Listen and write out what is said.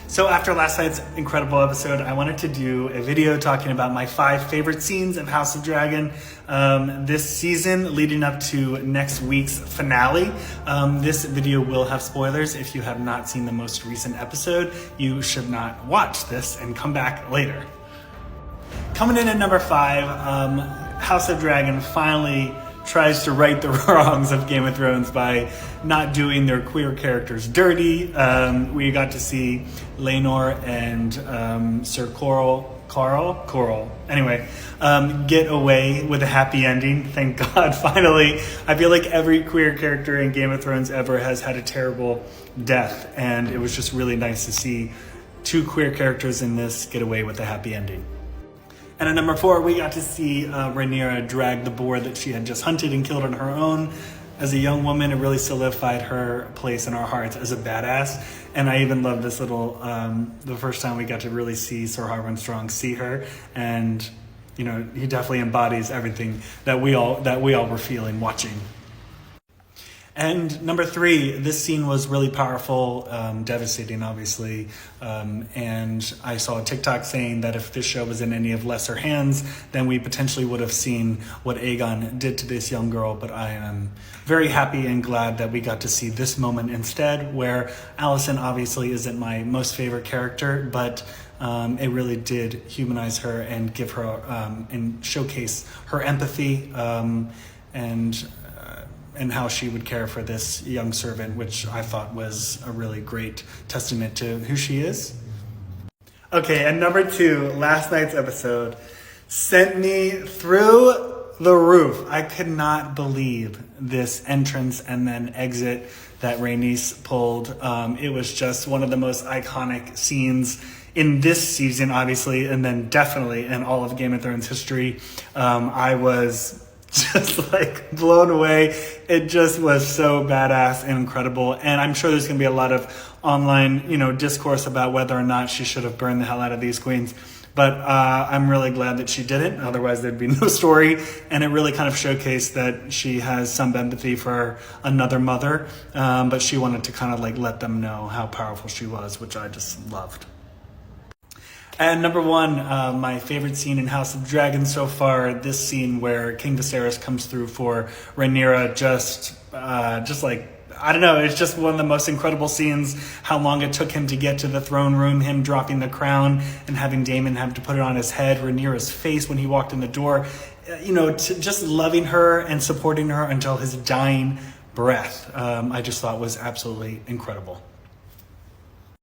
So after last night's incredible episode, I wanted to do a video talking about my 5 favorite scenes of House of Dragon this season leading up to next week's finale. This video will have spoilers. If you have not seen the most recent episode, you should not watch this and come back later. Coming in at number 5, House of Dragon finally tries to right the wrongs of Game of Thrones by not doing their queer characters dirty. We got to see Laenor and Sir Coral, anyway, get away with a happy ending. Thank God, finally. I feel like every queer character in Game of Thrones ever has had a terrible death, and it was just really nice to see 2 queer characters in this get away with a happy ending. And at number 4, we got to see Rhaenyra drag the boar that she had just hunted and killed on her own. As a young woman, it really solidified her place in our hearts as a badass. And I even love this little, the first time we got to really see Sir Harwin Strong see her. And, you know, he definitely embodies everything that we all were feeling watching. And number 3, this scene was really powerful, devastating, obviously. And I saw a TikTok saying that if this show was in any of lesser hands, then we potentially would have seen what Aegon did to this young girl. But I am very happy and glad that we got to see this moment instead, where Alicent obviously isn't my most favorite character, but it really did humanize her and give her and showcase her empathy and how she would care for this young servant, which I thought was a really great testament to who she is. Okay, and number 2, last night's episode sent me through the roof. I could not believe this entrance and then exit that Rhaenys pulled. It was just one of the most iconic scenes in this season, obviously, and then definitely in all of Game of Thrones history. I was just like blown away. It just was so badass and incredible. And I'm sure there's gonna be a lot of online, discourse about whether or not she should have burned the hell out of these queens. But I'm really glad that she didn't. Otherwise, there'd be no story. And it really kind of showcased that she has some empathy for another mother. But she wanted to kind of like let them know how powerful she was, which I just loved. And number 1, my favorite scene in House of Dragon so far, this scene where King Viserys comes through for Rhaenyra, just like, I don't know, it's just one of the most incredible scenes, how long it took him to get to the throne room, him dropping the crown and having Daemon have to put it on his head, Rhaenyra's face when he walked in the door, just loving her and supporting her until his dying breath, I just thought was absolutely incredible.